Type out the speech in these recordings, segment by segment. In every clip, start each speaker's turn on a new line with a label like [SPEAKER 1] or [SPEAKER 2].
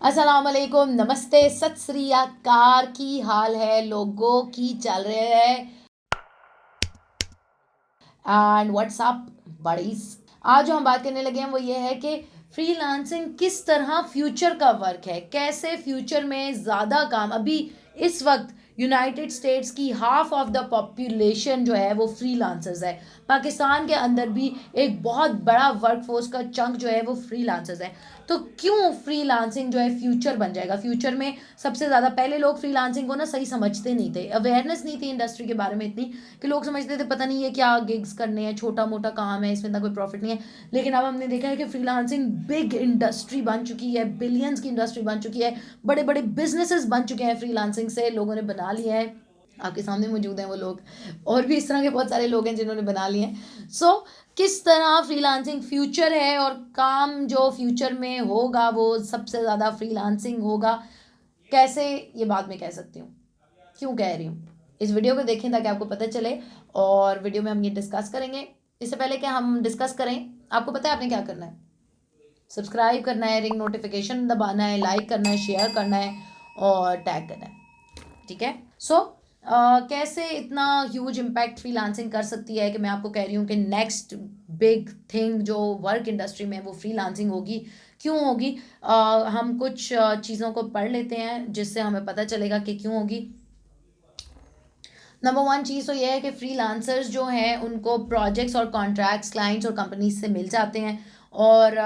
[SPEAKER 1] अस्सलाम वालेकुम, नमस्ते, सत श्री अकाल। की हाल है लोगों की? चल रहे हैं एंड व्हाट्सअप बड़ीज। आज जो हम बात करने लगे हैं वो ये है कि फ्रीलांसिंग किस तरह फ्यूचर का वर्क है, कैसे फ्यूचर में ज़्यादा काम। अभी इस वक्त यूनाइटेड स्टेट्स की हाफ ऑफ द पॉपुलेशन जो है वो फ्रीलांसर्स है। पाकिस्तान के अंदर भी एक बहुत बड़ा वर्कफोर्स का चंक जो है वो फ्रीलांसर्स है। तो क्यों फ्रीलांसिंग जो है फ्यूचर बन जाएगा? फ्यूचर में सबसे ज़्यादा पहले लोग फ्रीलांसिंग को ना सही समझते नहीं थे, अवेयरनेस नहीं थी इंडस्ट्री के बारे में इतनी कि लोग समझते थे पता नहीं ये क्या गिग्स करने हैं, छोटा मोटा काम है, इसमें इतना कोई प्रॉफिट नहीं है। लेकिन अब हमने देखा है कि फ्रीलांसिंग बिग इंडस्ट्री बन चुकी है, बिलियंस की इंडस्ट्री बन चुकी है, बड़े बड़े बिजनेसेस बन चुके हैं फ्रीलांसिंग से, लोगों ने बना लिया है। आपके सामने मौजूद हैं वो लोग, और भी इस तरह के बहुत सारे लोग हैं जिन्होंने बना लिए हैं। किस तरह फ्रीलांसिंग फ्यूचर है और काम जो फ्यूचर में होगा वो सबसे ज़्यादा फ्रीलांसिंग होगा, कैसे ये बात मैं कह सकती हूँ, क्यों कह रही हूँ। इस वीडियो को देखें ताकि आपको पता चले, और वीडियो में हम ये डिस्कस करेंगे। इससे पहले कि हम डिस्कस करें, आपको पता है आपने क्या करना है? सब्सक्राइब करना है, रिंग नोटिफिकेशन दबाना है, लाइक करना है, शेयर करना है और टैग करना है। ठीक है। कैसे इतना ह्यूज इम्पैक्ट फ्रीलांसिंग कर सकती है कि मैं आपको कह रही हूँ कि नेक्स्ट बिग थिंग जो वर्क इंडस्ट्री में वो फ्रीलांसिंग होगी। क्यों होगी? हम कुछ चीज़ों को पढ़ लेते हैं जिससे हमें पता चलेगा कि क्यों होगी। नंबर वन चीज़ तो ये है कि फ्रीलांसर्स जो हैं उनको प्रोजेक्ट्स और कॉन्ट्रैक्ट्स क्लाइंट्स और कंपनीज से मिल जाते हैं। और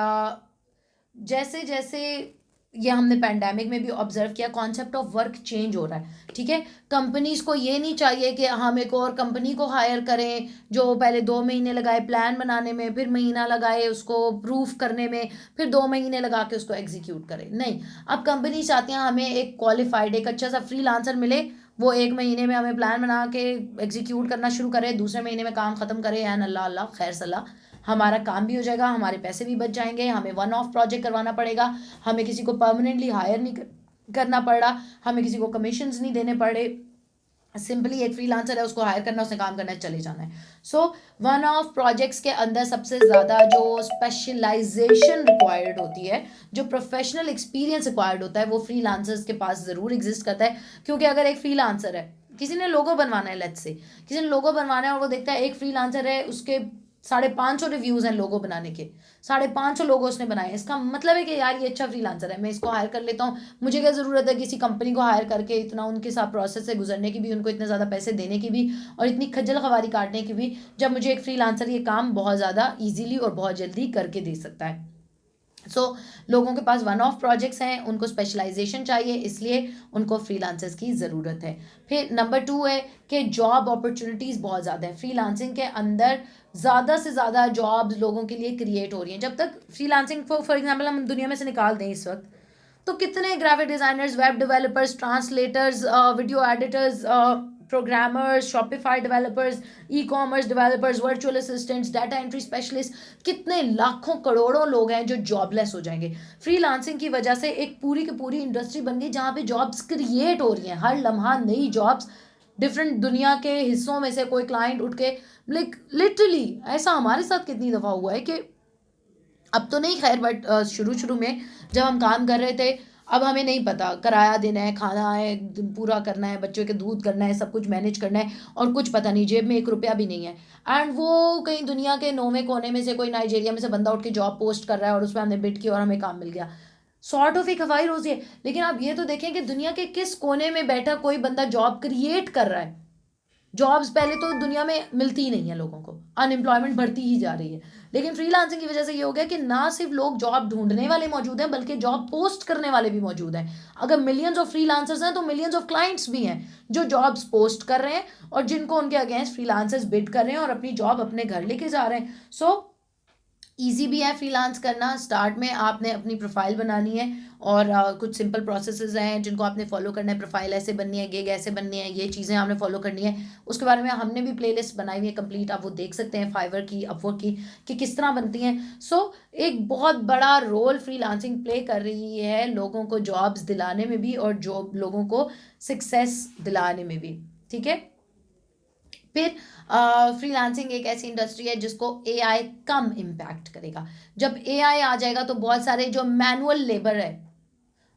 [SPEAKER 1] जैसे जैसे ये हमने पैंडेमिक में भी ऑब्जर्व किया, कॉन्सेप्ट ऑफ वर्क चेंज हो रहा है। ठीक है। कंपनीज को ये नहीं चाहिए कि हम एक और कंपनी को हायर करें जो पहले 2 महीने लगाए प्लान बनाने में, फिर महीना लगाए उसको प्रूफ करने में, फिर 2 महीने लगा के उसको एग्जीक्यूट करें। नहीं, अब कंपनी चाहती हैं हमें एक क्वालिफाइड, एक अच्छा सा फ्रीलांसर मिले, वो 1 महीने में हमें प्लान बना के एग्जीक्यूट करना शुरू करे, दूसरे महीने में काम ख़त्म करे, एन अल्लाह अल्लाह खैर सलाह, हमारा काम भी हो जाएगा, हमारे पैसे भी बच जाएंगे, हमें वन ऑफ प्रोजेक्ट करवाना पड़ेगा, हमें किसी को परमानेंटली हायर नहीं करना पड़ रहा, हमें किसी को कमीशंस नहीं देने पड़े। सिंपली एक फ्रीलांसर है, उसको हायर करना, उसने काम करना है, चले जाना है। वन ऑफ प्रोजेक्ट्स के अंदर सबसे ज़्यादा जो स्पेशलाइजेशन रिक्वायर्ड होती है, जो प्रोफेशनल एक्सपीरियंस रिक्वायर्ड होता है, वो फ्रीलांसर्स के पास ज़रूर एग्जिस्ट करता है। क्योंकि अगर एक फ्रीलांसर है, किसी ने लोगो बनवाना है, लेट्स से किसी ने लोगो बनवाना है और वो देखता है एक फ्रीलांसर है, उसके 550 रिव्यूज़ हैं लोगो बनाने के, 550 लोगो उसने बनाए, इसका मतलब है कि यार ये अच्छा फ्रीलांसर है, मैं इसको हायर कर लेता हूँ। मुझे क्या ज़रूरत है किसी कंपनी को हायर करके इतना उनके साथ प्रोसेस से गुजरने की भी, उनको इतने ज़्यादा पैसे देने की भी, और इतनी खज्जल खवारी काटने की भी, जब मुझे एक फ्रीलांसर ये काम बहुत ज़्यादा ईजीली और बहुत जल्दी करके दे सकता है। लोगों के पास वन ऑफ प्रोजेक्ट्स हैं, उनको स्पेशलाइजेशन चाहिए, इसलिए उनको फ्रीलांसर्स की ज़रूरत है। फिर नंबर 2 है कि जॉब अपॉर्चुनिटीज़ बहुत ज़्यादा है फ्रीलांसिंग के अंदर, ज़्यादा से ज़्यादा जॉब्स लोगों के लिए क्रिएट हो रही हैं। जब तक फ्रीलांसिंग फॉर एग्जांपल हम दुनिया में से निकाल दें इस वक्त, तो कितने graphic designers, web developers, translators, video editors, programmers, Shopify developers, e commerce developers, virtual assistants, data entry specialist, कितने लाखों करोड़ों लोग हैं जो जॉबलेस हो जाएंगे। फ्रीलांसिंग की वजह से एक पूरी की पूरी इंडस्ट्री बन गई जहाँ पे जॉब्स क्रिएट हो रही हैं, हर लम्हा नई जॉब्स, डिफरेंट दुनिया के हिस्सों में से कोई क्लाइंट उठ के, लाइक लिटरली ऐसा हमारे साथ कितनी दफ़ा हुआ है कि अब तो नहीं खैर, बट शुरू शुरू में जब हम काम कर रहे थे, अब हमें नहीं पता, किराया देना है, खाना है, पूरा करना है, बच्चों के दूध करना है, सब कुछ मैनेज करना है, और कुछ पता नहीं, जेब में 1 रुपया भी नहीं है। एंड वो कहीं दुनिया के 9वें कोने में से कोई नाइजीरिया में से बंदा उठ के जॉब पोस्ट कर रहा है और उसमें हमने बिड की और हमें काम मिल गया। सॉर्ट ऑफ एक हवाई रोजी है। लेकिन आप ये तो देखें कि दुनिया के किस कोने में बैठा कोई बंदा जॉब क्रिएट कर रहा है। जॉब्स पहले तो दुनिया में मिलती ही नहीं है लोगों को, अनएम्प्लॉयमेंट बढ़ती ही जा रही है। लेकिन फ्रीलांसिंग की वजह से ये हो गया कि ना सिर्फ लोग जॉब ढूंढने वाले मौजूद हैं, बल्कि जॉब पोस्ट करने वाले भी मौजूद हैं। अगर मिलियंस ऑफ फ्रीलांसर्स हैं तो मिलियंस ऑफ क्लाइंट्स भी हैं जो जॉब्स पोस्ट कर रहे हैं और जिनको उनके अगेंस्ट फ्रीलांसर्स बिड कर रहे हैं और अपनी जॉब अपने घर लेके जा रहे हैं। ईजी भी है फ्रीलांस करना। स्टार्ट में आपने अपनी प्रोफाइल बनानी है और कुछ सिंपल प्रोसेसेस हैं जिनको आपने फॉलो करना है। प्रोफाइल ऐसे बननी है, गिग ऐसे बननी है, ये चीज़ें आपने फॉलो करनी है। उसके बारे में हमने भी प्लेलिस्ट बनाई हुई है कंप्लीट, आप वो देख सकते हैं फाइवर की, अपवर्क की, कि किस तरह बनती हैं। एक बहुत बड़ा रोल फ्रीलांसिंग प्ले कर रही है लोगों को जॉब्स दिलाने में भी और जॉब लोगों को सक्सेस दिलाने में भी। ठीक है। फिर फ्रीलांसिंग एक ऐसी इंडस्ट्री है जिसको एआई कम इम्पैक्ट करेगा। जब एआई आ जाएगा तो बहुत सारे जो मैनुअल लेबर है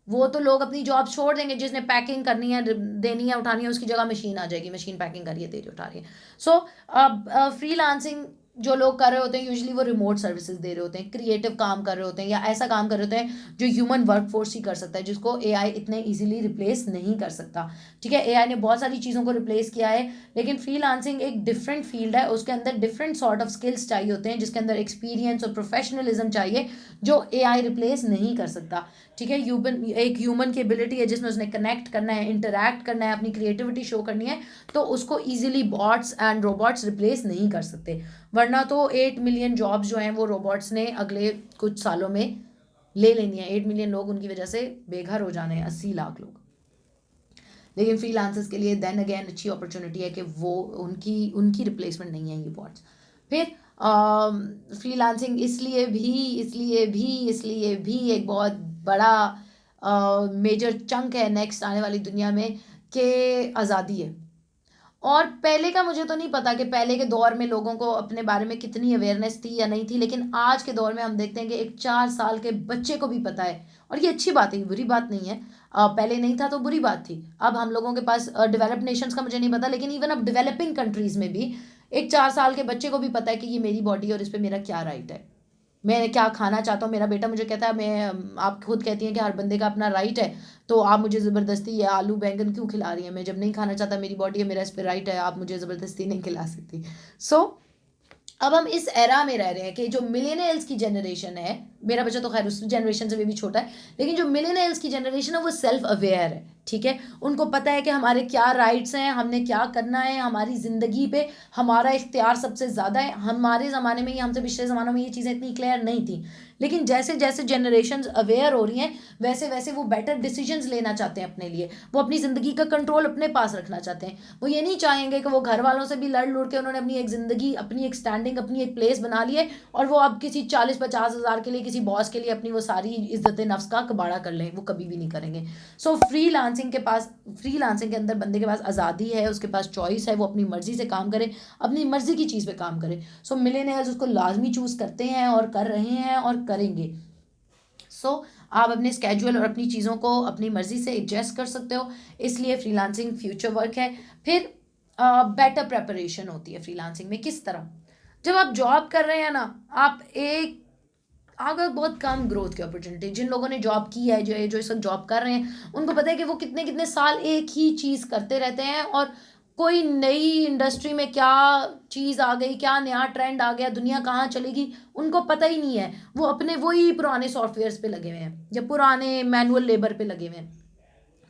[SPEAKER 1] वो तो लोग अपनी जॉब छोड़ देंगे, जिसने पैकिंग करनी है, देनी है, उठानी है, उसकी जगह मशीन आ जाएगी, मशीन पैकिंग करिए, दे रही, उठा रही है। सो फ्रीलांसिंग जो लोग कर रहे होते हैं यूजुअली वो रिमोट सर्विसेज दे रहे होते हैं, क्रिएटिव काम कर रहे होते हैं, या ऐसा काम कर रहे होते हैं जो ह्यूमन वर्कफोर्स ही कर सकता है, जिसको एआई इतने इजीली रिप्लेस नहीं कर सकता। ठीक है, एआई ने बहुत सारी चीज़ों को रिप्लेस किया है, लेकिन फ्रीलांसिंग एक डिफरेंट फील्ड है, उसके अंदर डिफरेंट सॉर्ट ऑफ स्किल्स चाहिए होते हैं, जिसके अंदर एक्सपीरियंस और प्रोफेशनलिज्म चाहिए, जो एआई रिप्लेस नहीं कर सकता। ठीक है, एक ह्यूमन की एबिलिटी है जिसमें उसने कनेक्ट करना है, इंटरैक्ट करना है, अपनी क्रिएटिविटी शो करनी है, तो उसको easily bots and robots replace नहीं कर सकते। वरना तो 8 मिलियन जॉब्स जो हैं वो रोबोट्स ने अगले कुछ सालों में ले लेनी है। 8 मिलियन लोग उनकी वजह से बेघर हो जाने हैं, 80 लाख लोग। लेकिन फ्रीलांसर्स के लिए देन अगेन अच्छी अपॉर्चुनिटी है कि वो उनकी उनकी रिप्लेसमेंट नहीं है ये बॉट्स। फिर फ्रीलांसिंग इसलिए भी एक बहुत बड़ा मेजर चंक है नेक्स्ट आने वाली दुनिया में, कि आज़ादी है। और पहले का मुझे तो नहीं पता कि पहले के दौर में लोगों को अपने बारे में कितनी अवेयरनेस थी या नहीं थी, लेकिन आज के दौर में हम देखते हैं कि एक 4 साल के बच्चे को भी पता है, और ये अच्छी बात है, बुरी बात नहीं है। पहले नहीं था तो बुरी बात थी। अब हम लोगों के पास डेवलप्ड नेशंस का मुझे नहीं पता, लेकिन इवन अब डेवलपिंग कंट्रीज में भी एक 4 साल के बच्चे को भी पता है कि ये मेरी बॉडी है और इस पर मेरा क्या राइट है, मैं क्या खाना चाहता हूँ। मेरा बेटा मुझे कहता है, आप खुद कहती हैं कि हर बंदे का अपना राइट है, तो आप मुझे ज़बरदस्ती ये आलू बैंगन क्यों खिला रही हैं? मैं जब नहीं खाना चाहता, मेरी बॉडी है, मेरा इस पर राइट है, आप मुझे ज़बरदस्ती नहीं खिला सकती। सो अब हम इस एरा में रह रहे हैं कि जो मिलेनियल्स की जनरेशन है, मेरा बच्चा तो खैर उस जनरेशन से भी छोटा है, लेकिन जो मिलेनियल्स की जनरेशन है वो सेल्फ अवेयर है। ठीक है, उनको पता है कि हमारे क्या राइट्स हैं, हमने क्या करना है, हमारी ज़िंदगी पे हमारा इख्तियार सबसे ज़्यादा है। हमारे ज़माने में, हमसे पिछले ज़मानों में ये चीज़ें इतनी क्लियर नहीं थी, लेकिन जैसे जैसे जनरेशन अवेयर हो रही हैं वैसे वैसे वो बेटर डिसीजंस लेना चाहते हैं अपने लिए, वो अपनी ज़िंदगी का कंट्रोल अपने पास रखना चाहते हैं। वो ये नहीं चाहेंगे कि वो घर वालों से भी लड़ लुड़ के उन्होंने अपनी एक ज़िंदगी, अपनी एक स्टैंडिंग, अपनी एक प्लेस बना ली है, और वो अब किसी 40-50 हज़ार के लिए, किसी बॉस के लिए अपनी वो सारी इज्जत नफ्स का कबाड़ा कर लें, वो कभी भी नहीं करेंगे। सो फ्रीलांसिंग के अंदर बंदे के पास आज़ादी है, उसके पास चॉइस है, वो अपनी मर्जी से काम करे, अपनी मर्जी की चीज़ पे काम करे। सो मिलेनियल्स उसको लाजमी चूज़ करते हैं और कर रहे हैं और करेंगे। सो आप अपने स्केड्यूल और अपनी चीज़ों को अपनी मर्जी से एडजस्ट कर सकते हो, इसलिए फ्रीलांसिंग फ्यूचर वर्क है। फिर बेटर प्रेपरेशन होती है फ्रीलांसिंग में। किस तरह? जब आप जॉब कर रहे हैं ना, आप एक अगर बहुत कम ग्रोथ की अपॉर्चुनिटी, जिन लोगों ने जॉब की है, जो इस वक्त जॉब कर रहे हैं, उनको पता है कि वो कितने कितने साल एक ही चीज़ करते रहते हैं, और कोई नई इंडस्ट्री में क्या चीज़ आ गई, क्या नया ट्रेंड आ गया, दुनिया कहाँ चलेगी, उनको पता ही नहीं है। वो अपने वही पुराने सॉफ्टवेयर्स पे लगे हुए हैं या पुराने मैनुअल लेबर पे लगे हुए हैं।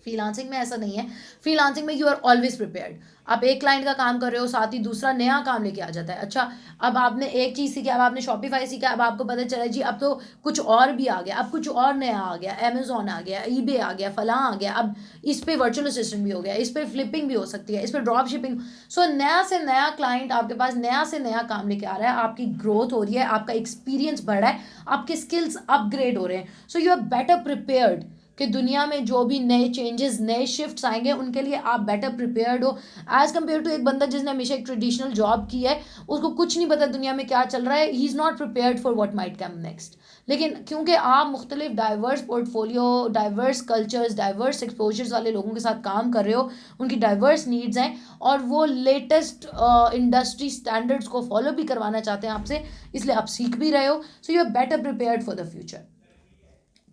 [SPEAKER 1] फ्रीलांसिंग में ऐसा नहीं है। फ्रीलांसिंग में यू आर ऑलवेज प्रिपेयर्ड। आप एक क्लाइंट का काम कर रहे हो, साथ ही दूसरा नया काम लेके आ जाता है। अच्छा, अब आपने एक चीज़ सीखी, अब आपने शॉपिफाई सीखा, अब आपको पता चला जी अब तो कुछ और भी आ गया, अब कुछ और नया आ गया, अमेजोन आ गया, ईबे आ गया, फलां आ गया, अब इस पे वर्चुअल असिस्टेंट भी हो गया, इस पे फ्लिपिंग भी हो सकती है, इस पे ड्रॉप शिपिंग। सो नया से नया क्लाइंट आपके पास नया से नया काम लेके आ रहा है, आपकी ग्रोथ हो रही है, आपका एक्सपीरियंस बढ़ रहा है, आपके स्किल्स अपग्रेड हो रहे हैं। So you are better prepared कि दुनिया में जो भी नए चेंजेस, नए शिफ्ट्स आएंगे, उनके लिए आप बेटर प्रिपेयर्ड हो एज़ कम्पेयर टू एक बंदा जिसने हमेशा एक ट्रेडिशनल जॉब की है, उसको कुछ नहीं पता दुनिया में क्या चल रहा है, he is not prepared for what might come next. लेकिन क्योंकि आप मुख्तलिफ diverse portfolio, diverse cultures, diverse exposures वाले लोगों के साथ काम कर रहे हो, उनकी डाइवर्स नीड्स हैं, और वो लेटेस्ट इंडस्ट्री स्टैंडर्ड्स को फॉलो भी करवाना चाहते हैं आपसे, इसलिए आप सीख भी रहे हो। So you are better prepared for the future.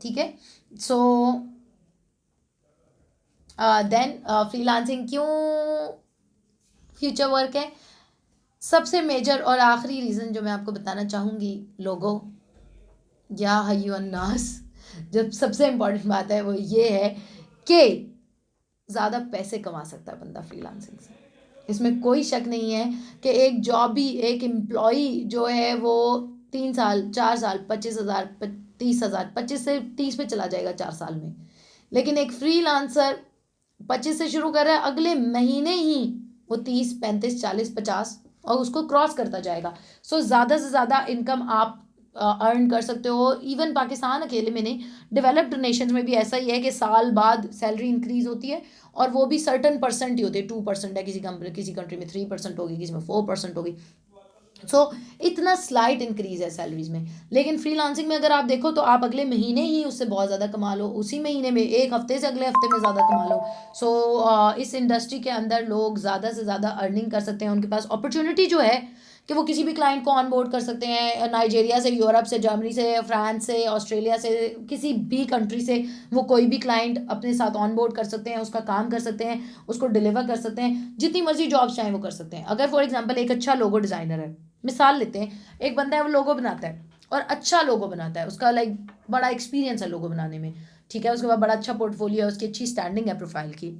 [SPEAKER 1] ठीक है, सो देन फ्रीलांसिंग क्यों फ्यूचर वर्क है? सबसे मेजर और आखिरी रीज़न जो मैं आपको बताना चाहूँगी लोगों या हयुन्नास, जब सबसे इम्पॉर्टेंट बात है वो ये है कि ज़्यादा पैसे कमा सकता है बंदा फ्रीलांसिंग से। इसमें कोई शक नहीं है कि एक जॉबी, एक एम्प्लॉई जो है वो 3 साल, 4 साल, 25,000, 30,000, 25 से 30 पे चला जाएगा 4 साल में। लेकिन एक फ्रीलांसर 25 से शुरू कर रहा है, अगले महीने ही वो 30, 35, 40, 50 और उसको क्रॉस करता जाएगा। सो ज़्यादा से ज़्यादा इनकम आप अर्न कर सकते हो। इवन पाकिस्तान अकेले में नहीं, डेवलप्ड नेशंस में भी ऐसा ही है कि साल बाद सैलरी इंक्रीज़ होती है, और वो भी सर्टन परसेंट ही होती है। 2% है किसी कंट्री में, 3% होगी, किसी में 4% होगी। इतना स्लाइट इंक्रीज है सैलरीज में। लेकिन फ्रीलांसिंग में अगर आप देखो तो आप अगले महीने ही उससे बहुत ज़्यादा कमा लो, उसी महीने में, एक हफ्ते से अगले हफ्ते में ज़्यादा कमा लो। इस इंडस्ट्री के अंदर लोग ज़्यादा से ज़्यादा अर्निंग कर सकते हैं। उनके पास अपॉर्चुनिटी जो है कि वो किसी भी क्लाइंट को ऑन बोर्ड कर सकते हैं, नाइजीरिया से, यूरोप से, जर्मनी से, फ्रांस से, ऑस्ट्रेलिया से, किसी भी कंट्री से वो कोई भी क्लाइंट अपने साथ ऑन बोर्ड कर सकते हैं, उसका काम कर सकते हैं, उसको डिलीवर कर सकते हैं, जितनी मर्जी जॉब्स चाहें वो कर सकते हैं। अगर फॉर एग्जांपल एक अच्छा लोगो डिज़ाइनर है, मिसाल लेते हैं, एक बंदा है वो लोगो बनाता है और अच्छा लोगो बनाता है, उसका लाइक बड़ा एक्सपीरियंस है लोगो बनाने में, ठीक है, उसके बाद बड़ा अच्छा पोर्टफोलियो है, उसकी अच्छी स्टैंडिंग है प्रोफाइल की,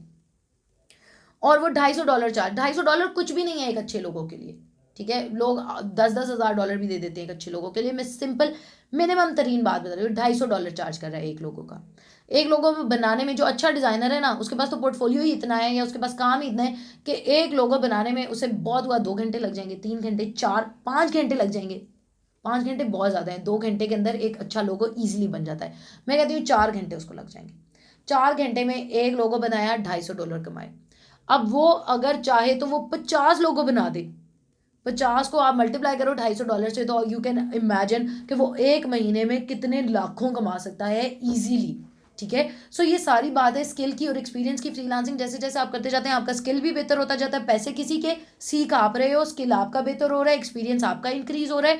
[SPEAKER 1] और वो $250 चार्ज, $250 कुछ भी नहीं है एक अच्छे लोगों के लिए, ठीक है। लोग 10-10 हज़ार भी दे देते हैं एक अच्छे लोगों के लिए। मैं सिंपल मिनिमम तरीन बात बता रही हूँ, $250 चार्ज कर रहा है एक लोगों का। एक लोगों में बनाने में जो अच्छा डिज़ाइनर है ना, उसके पास तो पोर्टफोलियो ही इतना है या उसके पास काम ही इतना है कि एक लोगो बनाने में उसे बहुत हुआ 2 घंटे लग जाएंगे, 3 घंटे, 4-5 घंटे लग जाएंगे। 5 घंटे बहुत ज़्यादा है, 2 घंटे के अंदर एक अच्छा लोगो ईजिली बन जाता है। मैं कहती हूँ 4 घंटे उसको लग जाएंगे। 4 घंटे में एक लोगो बनाया, $250 कमाए। अब वो अगर चाहे तो वो 50 लोगो बना दे, 50 को आप मल्टीप्लाई करो $250 से, तो यू कैन इमेजिन कि वो एक महीने में कितने लाखों कमा सकता है ईजीली, ठीक है। सो ये सारी बात है स्किल की और एक्सपीरियंस की। फ्रीलांसिंग जैसे जैसे आप करते जाते हैं आपका स्किल भी बेहतर होता जाता है, पैसे किसी के सीख आप रहे हो, स्किल आपका बेहतर हो रहा है, एक्सपीरियंस आपका इंक्रीज हो रहा है,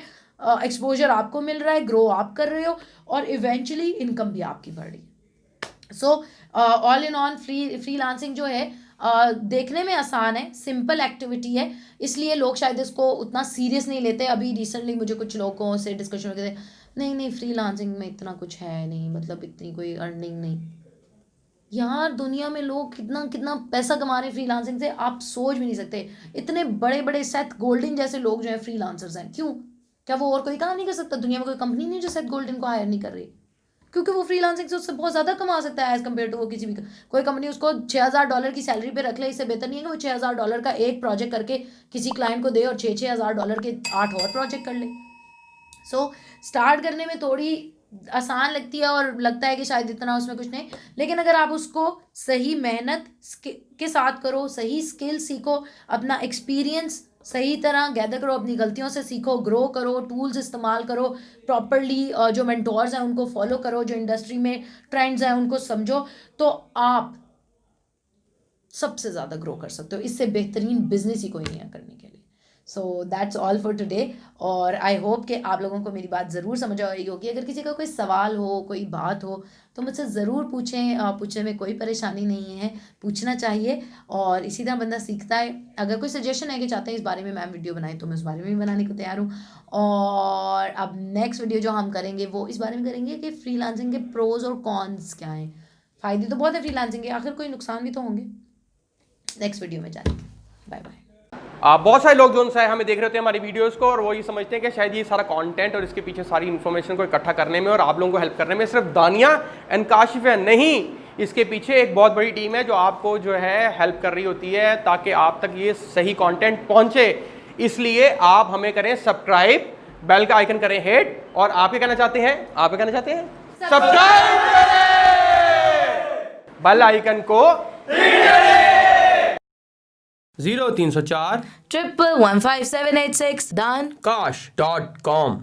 [SPEAKER 1] एक्सपोजर आपको मिल रहा है, ग्रो आप कर रहे हो, और इवेंचुअली इनकम भी आपकी बढ़ रही है। So all in on freelancing जो है देखने में आसान है, सिंपल एक्टिविटी है, इसलिए लोग शायद इसको उतना सीरियस नहीं लेते। अभी रिसेंटली मुझे कुछ लोगों से डिस्कशन होते थे, नहीं नहीं फ्रीलांसिंग में इतना कुछ है नहीं, मतलब इतनी कोई अर्निंग नहीं। यार दुनिया में लोग कितना कितना पैसा कमा रहे हैं फ्रीलांसिंग से, आप सोच भी नहीं सकते। इतने बड़े बड़े सेथ गोल्डन जैसे लोग जो हैं फ्रीलांसर्स हैं, क्यों? क्या वो और कोई काम नहीं कर सकता? दुनिया में कोई कंपनी नहीं जो सेथ गोल्डन को हायर नहीं कर रही? क्योंकि वो फ्रीलांसिंग से उससे बहुत ज़्यादा कमा सकता है एज़ कम्पेयर टू वो किसी भी कोई कंपनी उसको $6,000 की सैलरी पे रख ले, इससे बेहतर नहीं है कि वो $6,000 का एक प्रोजेक्ट करके किसी क्लाइंट को दे और $6,000 के 8 और प्रोजेक्ट कर ले। सो स्टार्ट करने में थोड़ी आसान लगती है और लगता है कि शायद इतना उसमें कुछ नहीं, लेकिन अगर आप उसको सही मेहनत के साथ करो, सही स्किल सीखो, अपना एक्सपीरियंस सही तरह गैदर करो, अपनी गलतियों से सीखो, ग्रो करो, टूल्स इस्तेमाल करो प्रॉपरली, जो मेंटोर्स हैं उनको फॉलो करो, जो इंडस्ट्री में ट्रेंड्स हैं उनको समझो, तो आप सबसे ज़्यादा ग्रो कर सकते हो। इससे बेहतरीन बिजनेस ही कोई नहीं है करने के लिए। So that's all for today, और आई होप कि आप लोगों को मेरी बात ज़रूर समझ आई होगी। अगर किसी का कोई सवाल हो, कोई बात हो, तो मुझसे ज़रूर पूछें, पूछने में कोई परेशानी नहीं है, पूछना चाहिए, और इसी तरह बंदा सीखता है। अगर कोई सजेशन है कि चाहते हैं इस बारे में मैम वीडियो बनाएं, तो मैं उस बारे में भी बनाने को तैयार हूँ। और अब नेक्स्ट वीडियो जो हम करेंगे वो इस बारे में करेंगे कि फ्रीलांसिंग के प्रोज और कॉन्स क्या हैं। फ़ायदे तो बहुत है फ्रीलांसिंग के, आखिर कोई नुकसान भी तो होंगे। नेक्स्ट वीडियो में जानेंगे। Bye bye.
[SPEAKER 2] बहुत सारे लोग जो उनसे हमें देख रहे होते हैं हमारी वीडियोस को, और वो ये समझते हैं कि शायद ये सारा कंटेंट और इसके पीछे सारी इन्फॉर्मेशन को इकट्ठा करने में और आप लोगों को हेल्प करने में सिर्फ दानिया एंड काशिफ है। नहीं, इसके पीछे एक बहुत बड़ी टीम है जो आपको जो है हेल्प कर रही होती है ताकि आप तक ये सही कंटेंट पहुंचे। इसलिए आप हमें करें सब्सक्राइब, बेल का आइकन करें हिट, और आप क्या कहना चाहते हैं? आप क्या कहना चाहते हैं? सब्सक्राइब करें, बेल आइकन को 0304
[SPEAKER 1] 1115786 done
[SPEAKER 2] kash.com